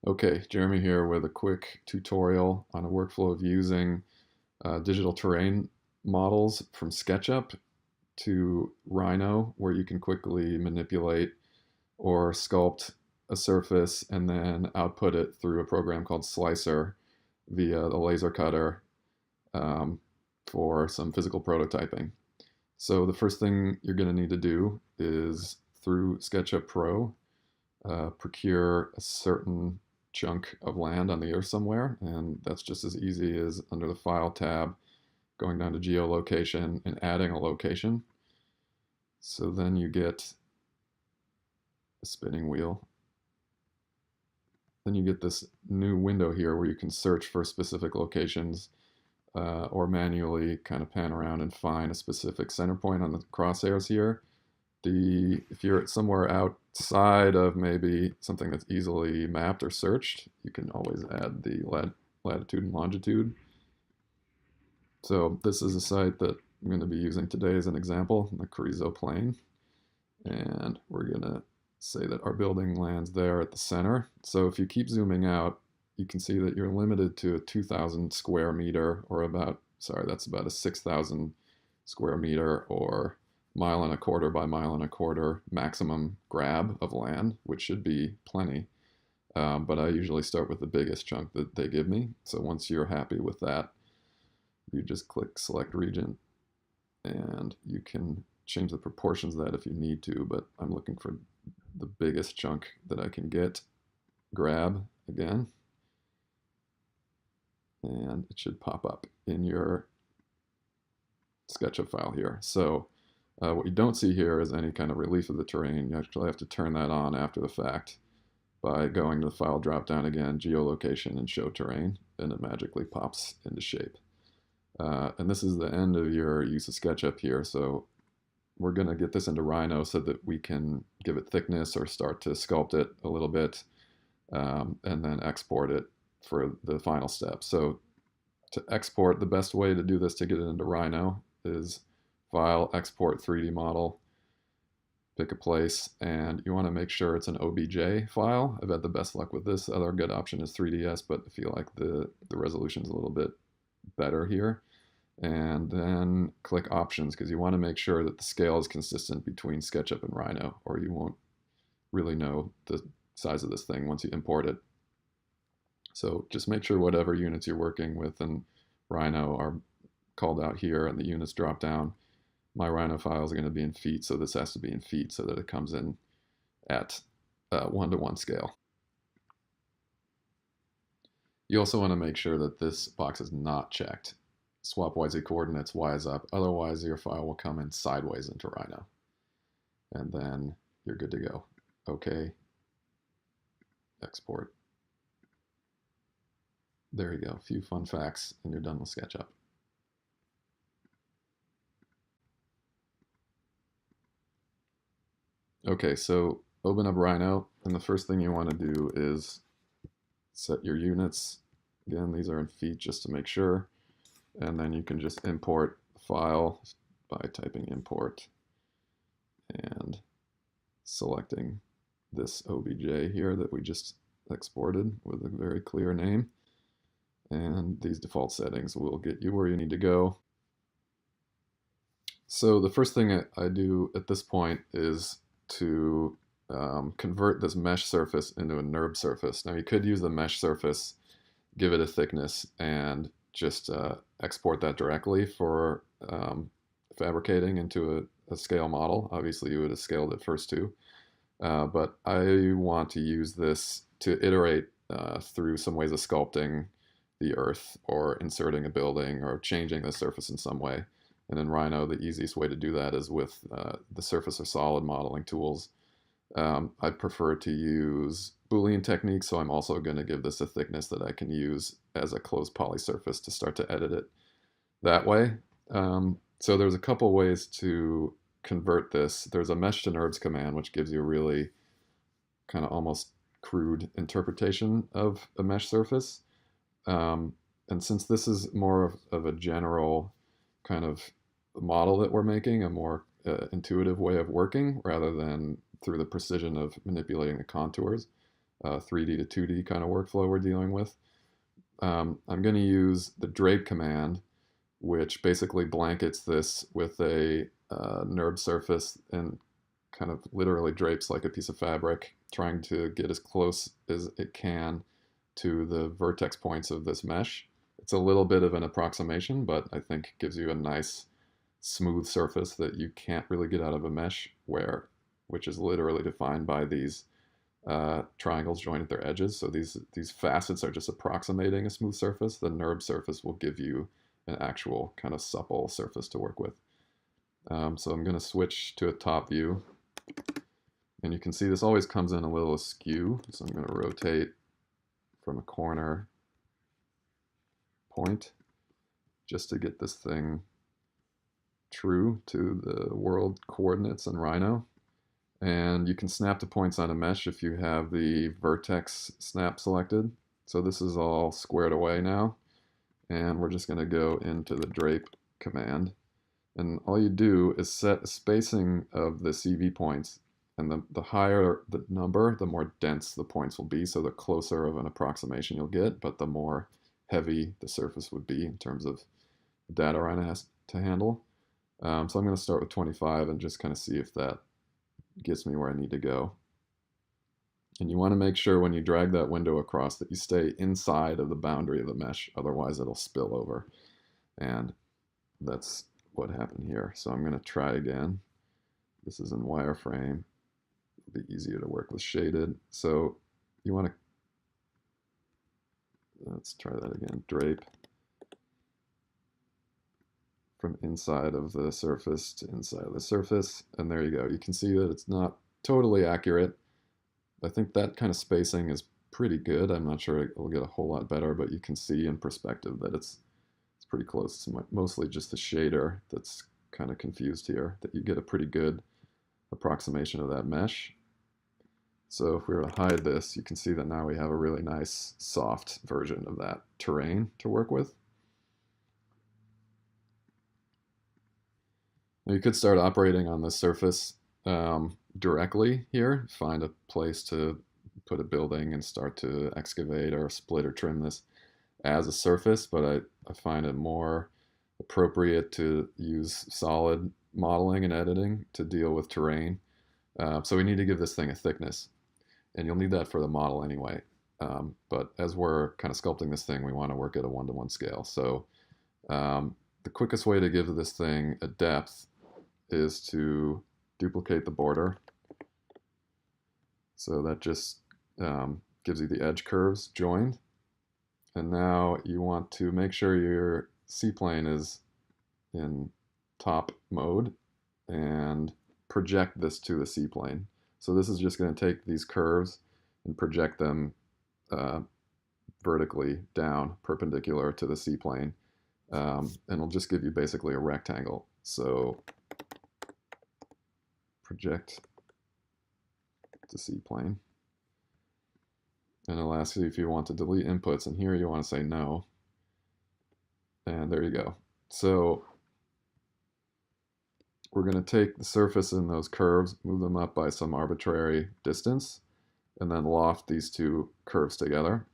Okay, Jeremy here with a quick tutorial on a workflow of using digital terrain models from SketchUp to Rhino, where you can quickly manipulate or sculpt a surface and then output it through a program called Slicer via the laser cutter um, for some physical prototyping. So the first thing you're going to need to do is through SketchUp Pro, procure a certain chunk of land on the earth somewhere, and that's just as easy as under the File tab, going down to geolocation and adding a location. So then you get a spinning wheel. Then you get this new window here where you can search for specific locations or manually kind of pan around and find a specific center point on the crosshairs here. If you're somewhere outside of maybe something that's easily mapped or searched, you can always add the latitude and longitude. So this is a site that I'm going to be using today as an example, the Carrizo Plain. And we're going to say that our building lands there at the center. So if you keep zooming out, you can see that you're limited to a 2,000 square meter, or that's about a 6,000 square meter, or mile and a quarter by mile and a quarter maximum grab of land, which should be plenty. But I usually start with the biggest chunk that they give me. So once you're happy with that, you just click select region, and you can change the proportions of that if you need to, but I'm looking for the biggest chunk that I can get. Grab again, and it should pop up in your SketchUp file here. So what you don't see here is any kind of relief of the terrain. You actually have to turn that on after the fact by going to the file drop-down again, geolocation, and show terrain, and it magically pops into shape. And this is the end of your use of SketchUp here. So we're going to get this into Rhino so that we can give it thickness or start to sculpt it a little bit, and then export it for the final step. So to export, the best way to do this to get it into Rhino is File, Export 3D Model, pick a place, and you want to make sure it's an OBJ file. I've had the best luck with this. The other good option is 3ds, but I feel like the resolution is a little bit better here. And then click Options, because you want to make sure that the scale is consistent between SketchUp and Rhino, or you won't really know the size of this thing once you import it. So just make sure whatever units you're working with in Rhino are called out here, and the units drop down. My Rhino file is going to be in feet, so this has to be in feet so that it comes in at 1:1 scale. You also want to make sure that this box is not checked. Swap YZ coordinates, Y is up, otherwise your file will come in sideways into Rhino. And then you're good to go. Okay, export. There you go, a few fun facts, and you're done with SketchUp. Okay, so open up Rhino, and the first thing you want to do is set your units. Again, these are in feet just to make sure. And then you can just import the file by typing import and selecting this OBJ here that we just exported with a very clear name. And these default settings will get you where you need to go. So the first thing I do at this point is to convert this mesh surface into a NURB surface. Now you could use the mesh surface, give it a thickness, and just export that directly for fabricating into a scale model. Obviously you would have scaled it first too. But I want to use this to iterate through some ways of sculpting the earth or inserting a building or changing the surface in some way. And in Rhino, the easiest way to do that is with the surface or solid modeling tools. I prefer to use Boolean techniques, so I'm also going to give this a thickness that I can use as a closed poly surface to start to edit it that way. So there's a couple ways to convert this. There's a mesh to NURBS command, which gives you a really kind of almost crude interpretation of a mesh surface. And since this is more of a general kind of model that we're making, a more intuitive way of working rather than through the precision of manipulating the contours, 3D to 2D kind of workflow we're dealing with. I'm going to use the drape command, which basically blankets this with a NURB surface and kind of literally drapes like a piece of fabric, trying to get as close as it can to the vertex points of this mesh. It's a little bit of an approximation, but I think gives you a nice smooth surface that you can't really get out of a mesh, which is literally defined by these triangles joined at their edges. So these facets are just approximating a smooth surface. The NURB surface will give you an actual kind of supple surface to work with. So I'm going to switch to a top view. And you can see this always comes in a little askew. So I'm going to rotate from a corner point just to get this thing true to the world coordinates in Rhino. And you can snap to points on a mesh if you have the vertex snap selected. So this is all squared away now. And we're just going to go into the drape command. And all you do is set a spacing of the CV points. And the higher the number, the more dense the points will be. So the closer of an approximation you'll get, but the more heavy the surface would be in terms of the data Rhino has to handle. So I'm going to start with 25 and just kind of see if that gets me where I need to go. And you want to make sure when you drag that window across that you stay inside of the boundary of the mesh, otherwise it'll spill over. And that's what happened here. So I'm going to try again. This is in wireframe. It'll be easier to work with shaded. So you want to, let's try that again, drape from inside of the surface to inside of the surface. And there you go. You can see that it's not totally accurate. I think that kind of spacing is pretty good. I'm not sure it'll get a whole lot better, but you can see in perspective that it's pretty close. It's mostly just the shader that's kind of confused here, that you get a pretty good approximation of that mesh. So if we were to hide this, you can see that now we have a really nice soft version of that terrain to work with. Now you could start operating on this surface directly here, find a place to put a building and start to excavate or split or trim this as a surface, but I find it more appropriate to use solid modeling and editing to deal with terrain. So we need to give this thing a thickness, and you'll need that for the model anyway. But as we're kind of sculpting this thing, we want to work at a 1-to-1 scale. So the quickest way to give this thing a depth is to duplicate the border. So that just gives you the edge curves joined. And now you want to make sure your C-plane is in top mode and project this to the C-plane. So this is just going to take these curves and project them vertically down, perpendicular to the C-plane. And it'll just give you basically a rectangle. So project to C-plane. And it'll ask you if you want to delete inputs, and here you want to say no. And there you go. So we're going to take the surface and those curves, move them up by some arbitrary distance, and then loft these two curves together.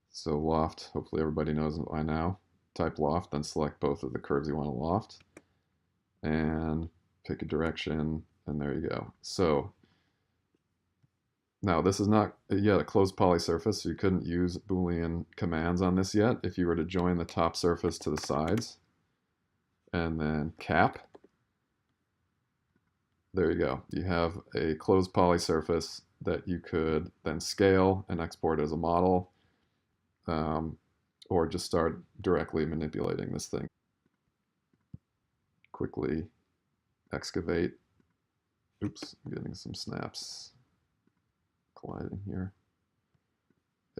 So loft, hopefully everybody knows by now. Type loft, then select both of the curves you want to loft, and pick a direction, and there you go. So now this is not yet a closed poly surface, so you couldn't use Boolean commands on this yet. If you were to join the top surface to the sides, and then cap, there you go. You have a closed poly surface that you could then scale and export as a model, or just start directly manipulating this thing. Quickly excavate. Oops, I'm getting some snaps colliding here.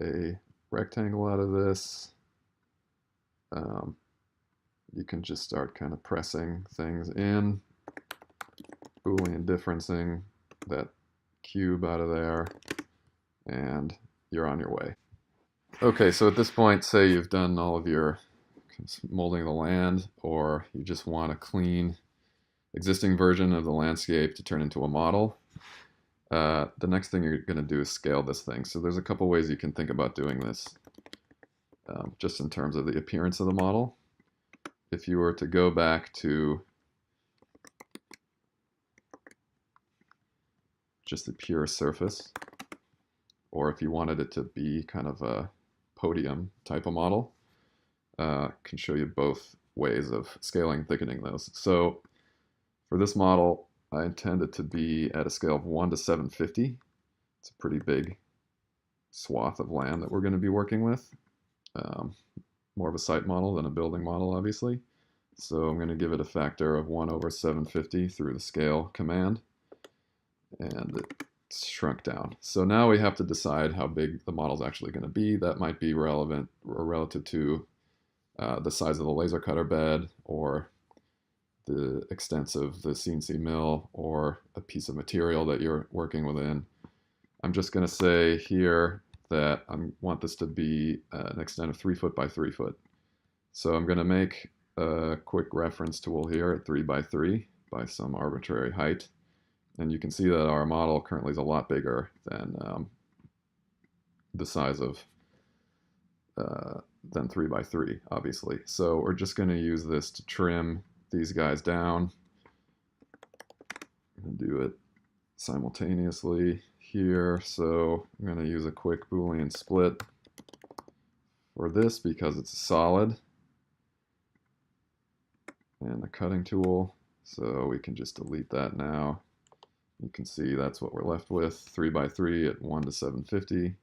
A rectangle out of this. You can just start kind of pressing things in, Boolean differencing that cube out of there, and you're on your way. Okay, so at this point, say you've done all of your molding of the land, or you just want a clean existing version of the landscape to turn into a model. The next thing you're going to do is scale this thing. So there's a couple ways you can think about doing this, just in terms of the appearance of the model. If you were to go back to just the pure surface, or if you wanted it to be kind of a podium type of model, can show you both ways of scaling, thickening those. So for this model, I intend it to be at a scale of 1 to 750. It's a pretty big swath of land that we're going to be working with. More of a site model than a building model, obviously. So I'm going to give it a factor of 1 over 750 through the scale command. And it's shrunk down. So now we have to decide how big the model is actually going to be. That might be relevant or relative to the size of the laser cutter bed, or the extent of the CNC mill, or a piece of material that you're working within. I'm just going to say here that I want this to be an extent of 3 foot by 3 foot. So I'm going to make a quick reference tool here at 3 by 3 by some arbitrary height. And you can see that our model currently is a lot bigger than the size of than 3 by 3, obviously. So we're just going to use this to trim these guys down. I'm going to do it simultaneously here. So I'm going to use a quick Boolean split for this because it's a solid, and a cutting tool. So we can just delete that now. You can see that's what we're left with, 3 by 3 at 1 to 750.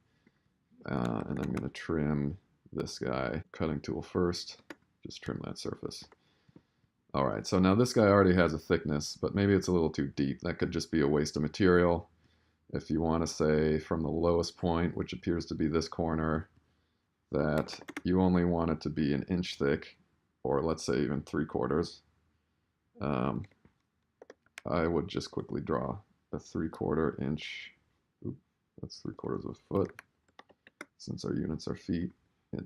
And I'm going to trim this guy, cutting tool first, just trim that surface. All right, so now this guy already has a thickness, but maybe it's a little too deep. That could just be a waste of material. If you want to say from the lowest point, which appears to be this corner, that you only want it to be an inch thick, or let's say even 3/4. I would just quickly draw a 3/4 inch, that's 3/4 of a foot, since our units are feet,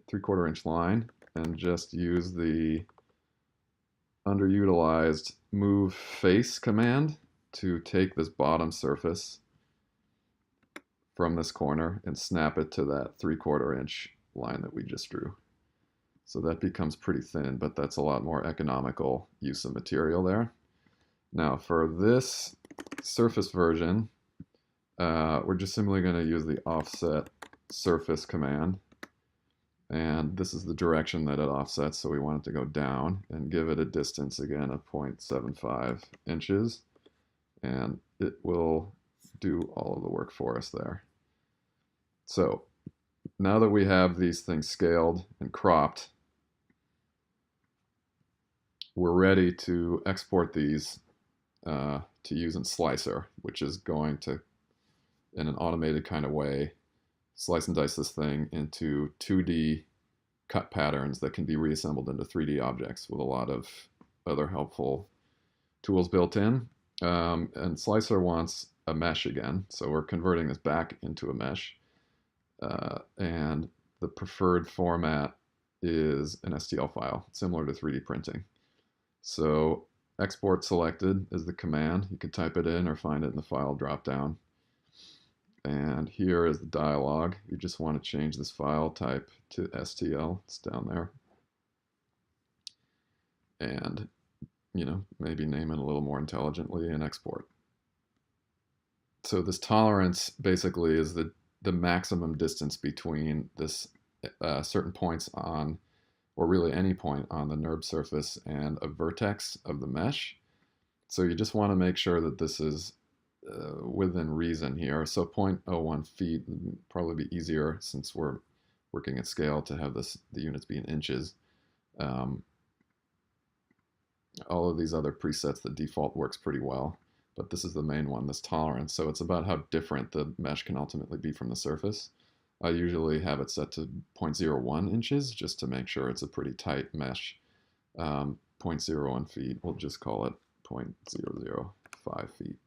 3/4 inch line, and just use the underutilized move face command to take this bottom surface from this corner and snap it to that 3/4 inch line that we just drew. So that becomes pretty thin, but that's a lot more economical use of material there. Now for this surface version, we're just simply going to use the offset surface command. And this is the direction that it offsets, so we want it to go down, and give it a distance again of 0.75 inches. And it will do all of the work for us there. So now that we have these things scaled and cropped, we're ready to export these to use in Slicer, which is going to, in an automated kind of way, slice and dice this thing into 2D cut patterns that can be reassembled into 3D objects with a lot of other helpful tools built in. And Slicer wants a mesh again, so we're converting this back into a mesh. And the preferred format is an STL file, similar to 3D printing. So export selected is the command. You can type it in or find it in the file dropdown. And here is the dialog. You just want to change this file type to STL. It's down there. And, maybe name it a little more intelligently and export. So this tolerance basically is the maximum distance between this certain points on, or really any point on the NURB surface and a vertex of the mesh. So you just want to make sure that this is within reason here. So 0.01 feet would probably be easier, since we're working at scale, to have the units be in inches. All of these other presets, the default works pretty well, but this is the main one, this tolerance. So it's about how different the mesh can ultimately be from the surface. I usually have it set to 0.01 inches just to make sure it's a pretty tight mesh. 0.01 feet, we'll just call it 0.005 feet.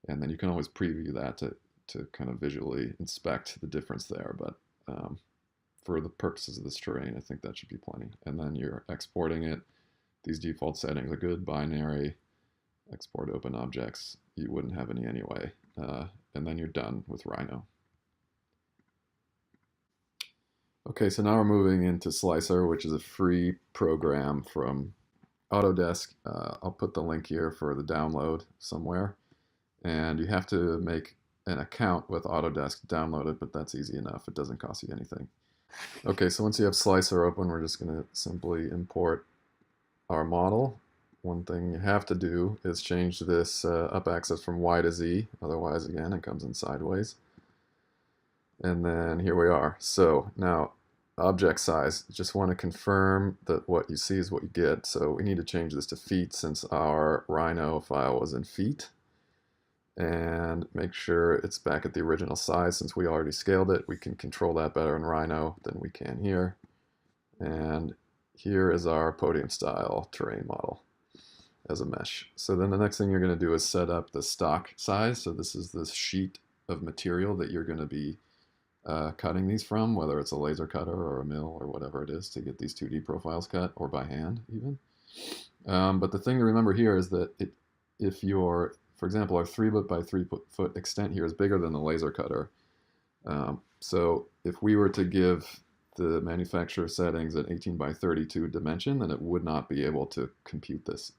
And then you can always preview that to kind of visually inspect the difference there. But for the purposes of this terrain, I think that should be plenty. And then you're exporting it. These default settings are good, binary. export open objects. You wouldn't have any anyway. And then you're done with Rhino. Okay, so now we're moving into Slicer, which is a free program from Autodesk. I'll put the link here for the download somewhere. And you have to make an account with Autodesk to download it, but that's easy enough. It doesn't cost you anything. Okay, so once you have Slicer open, we're just going to simply import our model. One thing you have to do is change this up axis from Y to Z. Otherwise, again, it comes in sideways. And then here we are. So now object size, just want to confirm that what you see is what you get. So we need to change this to feet since our Rhino file was in feet. And make sure it's back at the original size since we already scaled it. We can control that better in Rhino than we can here. And here is our podium style terrain model as a mesh. So then the next thing you're going to do is set up the stock size. So this is this sheet of material that you're going to be cutting these from, whether it's a laser cutter or a mill or whatever it is to get these 2D profiles cut, or by hand even. But the thing to remember here is that if you're, for example, our 3 foot by 3 foot extent here is bigger than the laser cutter. So if we were to give the manufacturer settings an 18 by 32 dimension, then it would not be able to compute this.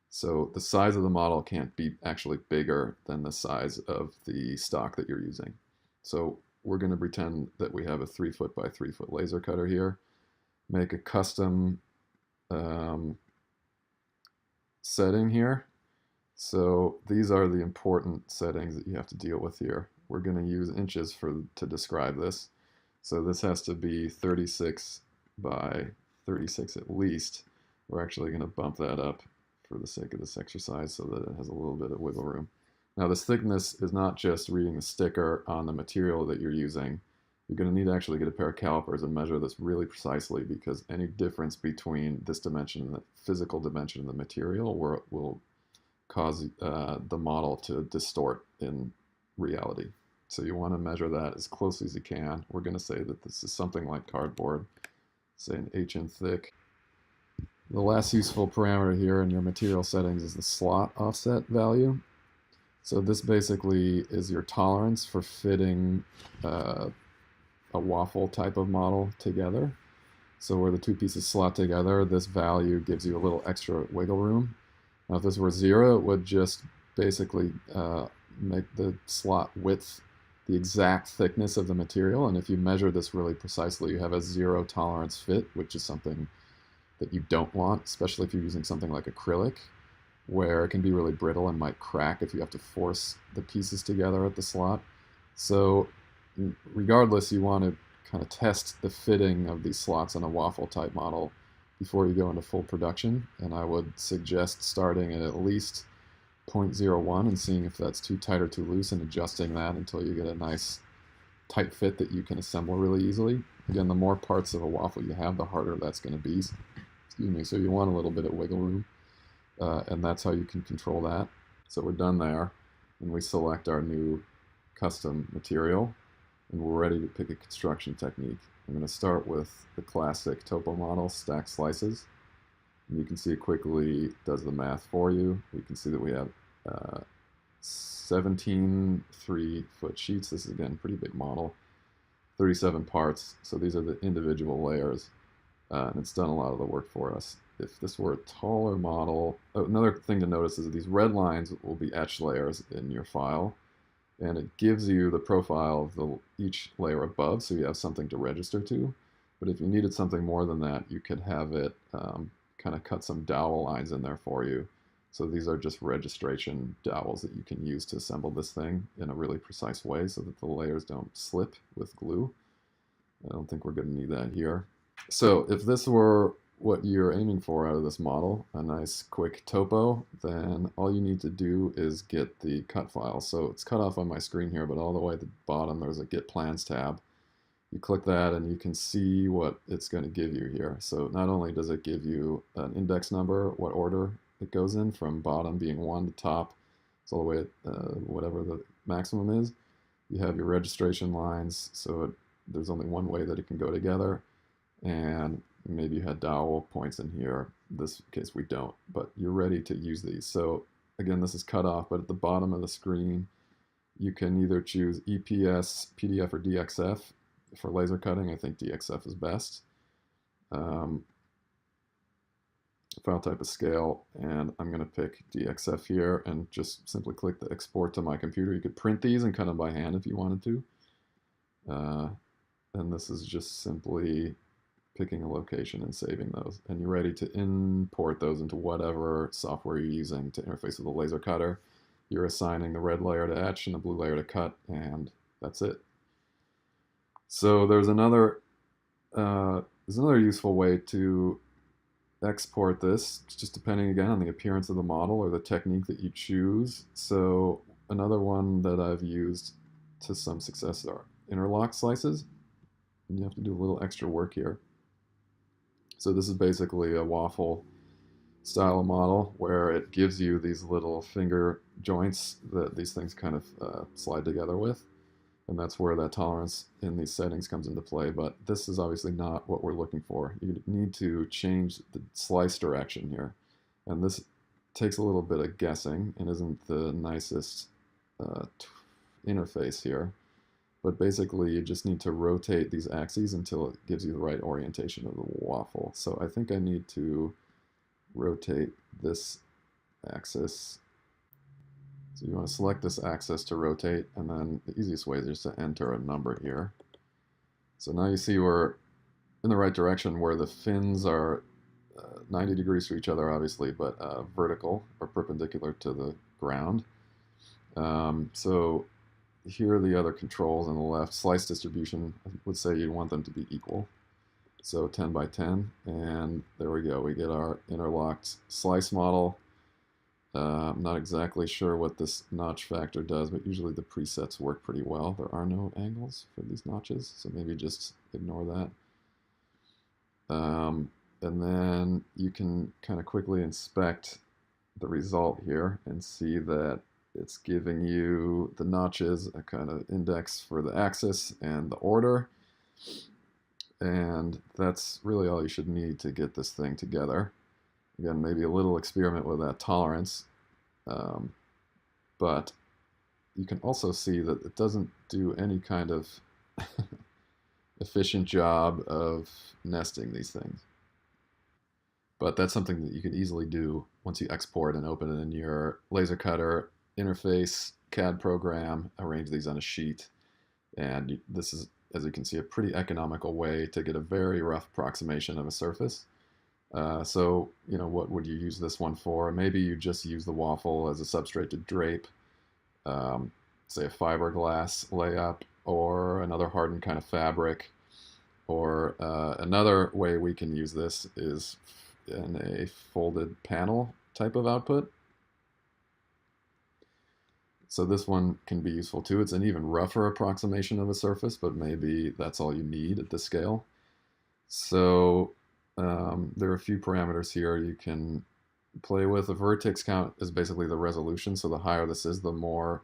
So the size of the model can't be actually bigger than the size of the stock that you're using. So we're going to pretend that we have a 3 foot by 3 foot laser cutter here, make a custom setting here. So these are the important settings that you have to deal with here. We're going to use inches to describe this. So this has to be 36 by 36 at least. We're actually going to bump that up for the sake of this exercise so that it has a little bit of wiggle room. Now this thickness is not just reading the sticker on the material that you're using. You're going to need to actually get a pair of calipers and measure this really precisely, because any difference between this dimension and the physical dimension of the material will cause the model to distort in reality. So you want to measure that as closely as you can. We're going to say that this is something like cardboard, say an HN thick. The last useful parameter here in your material settings is the slot offset value. So this basically is your tolerance for fitting a waffle type of model together. So where the two pieces slot together, this value gives you a little extra wiggle room. Now if this were 0, it would just basically make the slot width the exact thickness of the material. And if you measure this really precisely, you have a 0 tolerance fit, which is something that you don't want, especially if you're using something like acrylic, where it can be really brittle and might crack if you have to force the pieces together at the slot. So regardless, you want to kind of test the fitting of these slots on a waffle type model before you go into full production. And I would suggest starting at least 0.01 and seeing if that's too tight or too loose and adjusting that until you get a nice tight fit that you can assemble really easily. Again, the more parts of a waffle you have, the harder that's going to be. Excuse me. So you want a little bit of wiggle room. And that's how you can control that. So we're done there, and we select our new custom material, and we're ready to pick a construction technique. I'm going to start with the classic topo model, stack slices. And you can see it quickly does the math for you. We can see that we have 17 3-foot sheets. This is, again, a pretty big model. 37 parts, so these are the individual layers, and it's done a lot of the work for us. If this were a taller model, another thing to notice is that these red lines will be etched layers in your file, and it gives you the profile of each layer above, so you have something to register to. But if you needed something more than that, you could have it kind of cut some dowel lines in there for you. So these are just registration dowels that you can use to assemble this thing in a really precise way so that the layers don't slip with glue. I don't think we're going to need that here. So if this were what you're aiming for out of this model, a nice quick topo, then all you need to do is get the cut file. So it's cut off on my screen here, but all the way at the bottom there's a Get Plans tab. You click that and you can see what it's going to give you here. So not only does it give you an index number, what order it goes in, from bottom being 1 to top, so all the way at whatever the maximum is. You have your registration lines, so there's only one way that it can go together, and maybe you had dowel points in here. In this case we don't, but you're ready to use these. So again, this is cut off, but at the bottom of the screen, you can either choose EPS, PDF, or DXF. For laser cutting, I think DXF is best. File type is scale, and I'm going to pick DXF here and just simply click the export to my computer. You could print these and cut them by hand if you wanted to. And this is just simply picking a location and saving those. And you're ready to import those into whatever software you're using to interface with a laser cutter. You're assigning the red layer to etch and the blue layer to cut, and that's it. So there's another useful way to export this, just depending again on the appearance of the model or the technique that you choose. So another one that I've used to some success are interlock slices. And you have to do a little extra work here. So this is basically a waffle style model where it gives you these little finger joints that these things kind of slide together with. And that's where that tolerance in these settings comes into play. But this is obviously not what we're looking for. You need to change the slice direction here. And this takes a little bit of guessing and isn't the nicest interface here. But basically, you just need to rotate these axes until it gives you the right orientation of the waffle. So I think I need to rotate this axis. So you want to select this axis to rotate, and then the easiest way is just to enter a number here. So now you see we're in the right direction where the fins are 90 degrees to each other, obviously, but vertical or perpendicular to the ground. So here are the other controls on the left. Slice distribution, I would say you'd want them to be equal. So 10 by 10, and there we go. We get our interlocked slice model. I'm not exactly sure what this notch factor does, but usually the presets work pretty well. There are no angles for these notches, so maybe just ignore that. And then you can kind of quickly inspect the result here and see that it's giving you the notches, a kind of index for the axis and the order. And that's really all you should need to get this thing together. Again, maybe a little experiment with that tolerance. But you can also see that it doesn't do any kind of efficient job of nesting these things. But that's something that you can easily do once you export and open it in your laser cutter interface CAD program, arrange these on a sheet. And this is, as you can see, a pretty economical way to get a very rough approximation of a surface. So, you know, what would you use this one for? Maybe you just use the waffle as a substrate to drape, say, a fiberglass layup or another hardened kind of fabric. Or another way we can use this is in a folded panel type of output. So this one can be useful too. It's an even rougher approximation of a surface, but maybe that's all you need at this scale. So there are a few parameters here you can play with. The vertex count is basically the resolution. So the higher this is, the more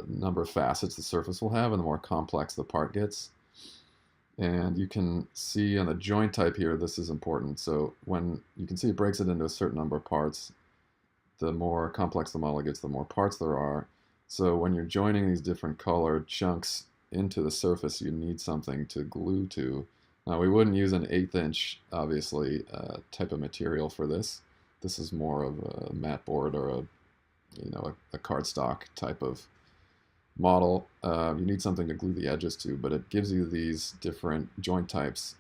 number of facets the surface will have and the more complex the part gets. And you can see on the joint type here, this is important. So when you can see it breaks it into a certain number of parts, the more complex the model gets, the more parts there are. So when you're joining these different colored chunks into the surface, you need something to glue to. Now we wouldn't use an 1/8 inch, obviously, type of material for this. This is more of a mat board or a cardstock type of model. You need something to glue the edges to, but it gives you these different joint types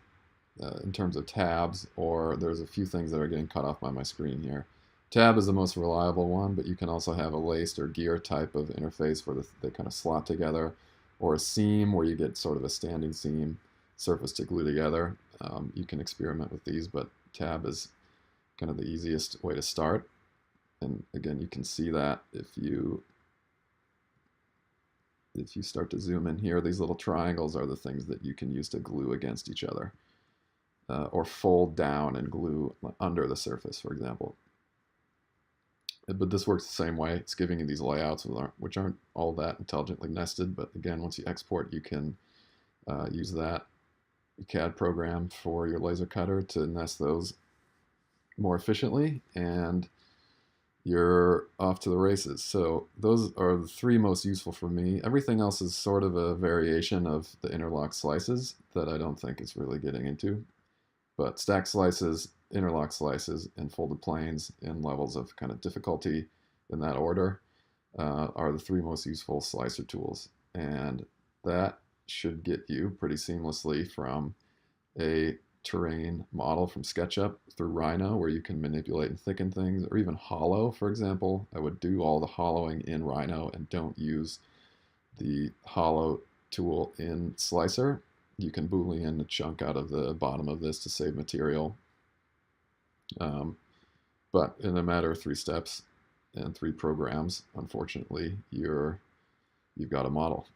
in terms of tabs, or there's a few things that are getting cut off by my screen here. Tab is the most reliable one, but you can also have a laced or gear type of interface where they kind of slot together, or a seam where you get sort of a standing seam surface to glue together. You can experiment with these, but tab is kind of the easiest way to start. And again, you can see that if you start to zoom in here, these little triangles are the things that you can use to glue against each other, or fold down and glue under the surface, for example. But this works the same way. It's giving you these layouts which aren't all that intelligently nested, but again, once you export, you can use that CAD program for your laser cutter to nest those more efficiently. And you're off to the races. So those are the three most useful for me. Everything else is sort of a variation of the interlock slices that I don't think is really getting into. But stack slices, interlock slices, and folded planes in levels of kind of difficulty in that order are the three most useful slicer tools. And that should get you pretty seamlessly from a terrain model from SketchUp through Rhino, where you can manipulate and thicken things, or even hollow, for example. I would do all the hollowing in Rhino and don't use the hollow tool in Slicer. You can boolean a chunk out of the bottom of this to save material. But in a matter of 3 steps and 3 programs, unfortunately, you've got a model.